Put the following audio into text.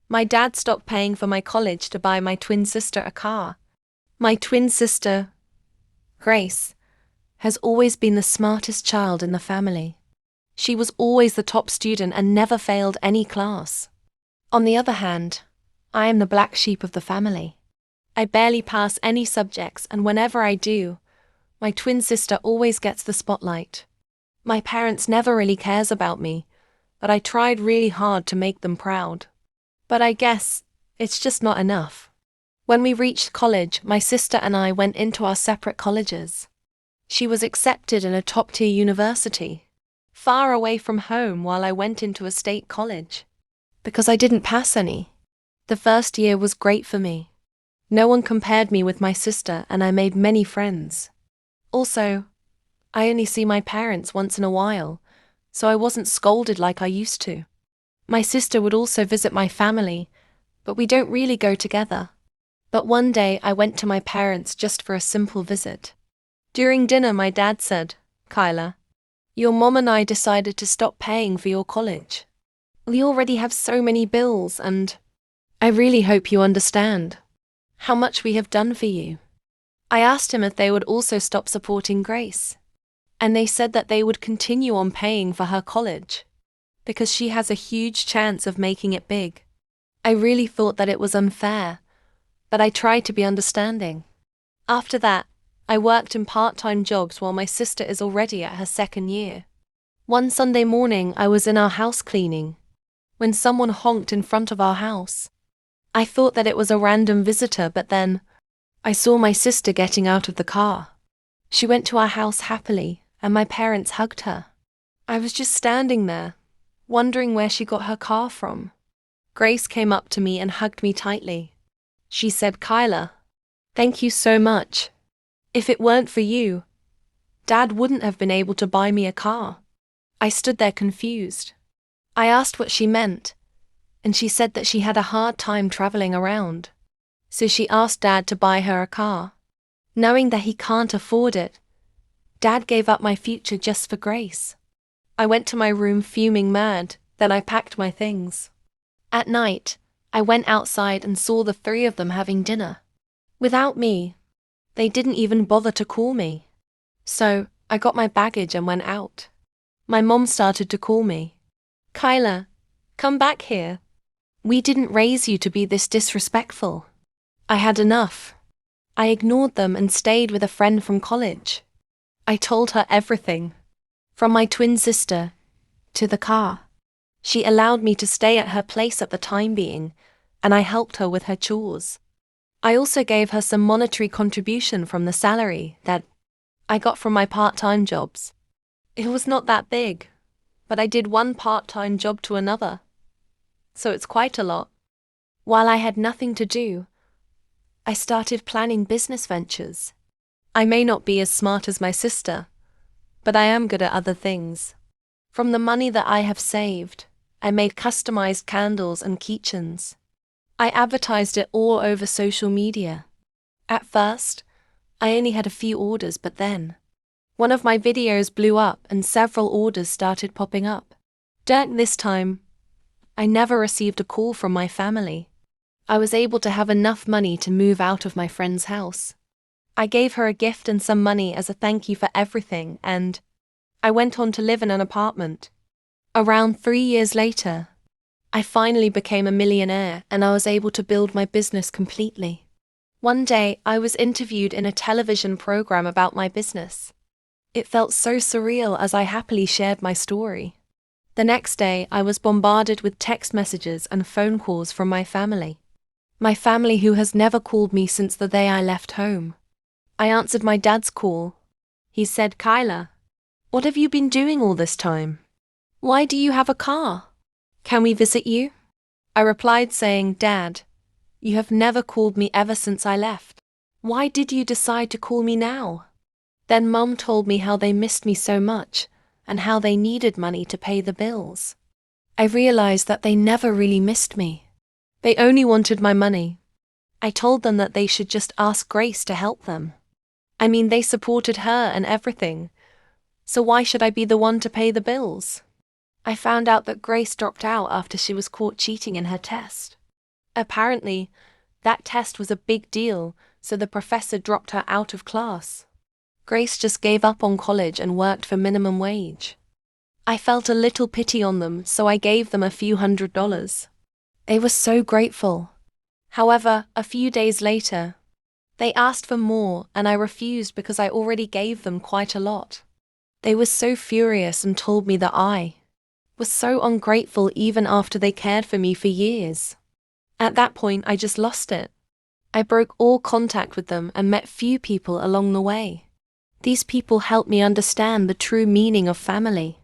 My dad stopped paying for my college to buy my twin sister a car. My twin sister, Grace, has always been the smartest child in the family. She was always the top student and never failed any class. On the other hand, I am the black sheep of the family. I barely pass any subjects, and whenever I do, my twin sister always gets the spotlight. My parents never really cares about me, but I tried really hard to make them proud. But I guess it's just not enough. When we reached college, my sister and I went into our separate colleges. She was accepted in a top-tier university, far away from home, while I went into a state college. Because I didn't pass any. The first year was great for me. No one compared me with my sister, and I made many friends. Also, I only see my parents once in a while, so I wasn't scolded like I used to. My sister would also visit my family, but we don't really go together. But one day I went to my parents just for a simple visit. During dinner, my dad said, "Kyla, your mom and I decided to stop paying for your college. We already have so many bills, and I really hope you understand how much we have done for you." I asked him if they would also stop supporting Grace, and they said that they would continue on paying for her college, because she has a huge chance of making it big. I really thought that it was unfair, but I tried to be understanding. After that, I worked in part-time jobs while my sister is already at her second year. One Sunday morning, I was in our house cleaning when someone honked in front of our house. I thought that it was a random visitor, but then I saw my sister getting out of the car. She went to our house happily, and my parents hugged her. I was just standing there, wondering where she got her car from. Grace came up to me and hugged me tightly. She said, "Kyla, thank you so much. If it weren't for you, Dad wouldn't have been able to buy me a car." I stood there confused. I asked what she meant, and she said that she had a hard time traveling around, so she asked Dad to buy her a car. Knowing that he can't afford it, Dad gave up my future just for Grace. I went to my room fuming mad, then I packed my things. At night, I went outside and saw the three of them having dinner. Without me, they didn't even bother to call me. So, I got my baggage and went out. My mom started to call me. "Kyla, come back here. We didn't raise you to be this disrespectful." I had enough. I ignored them and stayed with a friend from college. I told her everything, from my twin sister to the car. She allowed me to stay at her place at the time being, and I helped her with her chores. I also gave her some monetary contribution from the salary that I got from my part-time jobs. It was not that big, but I did one part-time job to another, so it's quite a lot. While I had nothing to do, I started planning business ventures. I may not be as smart as my sister, but I am good at other things. From the money that I have saved, I made customized candles and keychains. I advertised it all over social media. At first, I only had a few orders, but then one of my videos blew up and several orders started popping up. During this time, I never received a call from my family. I was able to have enough money to move out of my friend's house. I gave her a gift and some money as a thank you for everything, and I went on to live in an apartment. Around 3 years later, I finally became a millionaire and I was able to build my business completely. One day, I was interviewed in a television program about my business. It felt so surreal as I happily shared my story. The next day, I was bombarded with text messages and phone calls from my family. My family who has never called me since the day I left home. I answered my dad's call. He said, "Kyla, what have you been doing all this time? Why do you have a car? Can we visit you?" I replied saying, "Dad, you have never called me ever since I left. Why did you decide to call me now?" Then Mum told me how they missed me so much and how they needed money to pay the bills. I realized that they never really missed me. They only wanted my money. I told them that they should just ask Grace to help them. I mean, they supported her and everything, so why should I be the one to pay the bills? I found out that Grace dropped out after she was caught cheating in her test. Apparently, that test was a big deal, so the professor dropped her out of class. Grace just gave up on college and worked for minimum wage. I felt a little pity on them, so I gave them a few $100s. They were so grateful. However, a few days later, they asked for more and I refused because I already gave them quite a lot. They were so furious and told me that I was so ungrateful even after they cared for me for years. At that point, I just lost it. I broke all contact with them and met few people along the way. These people helped me understand the true meaning of family.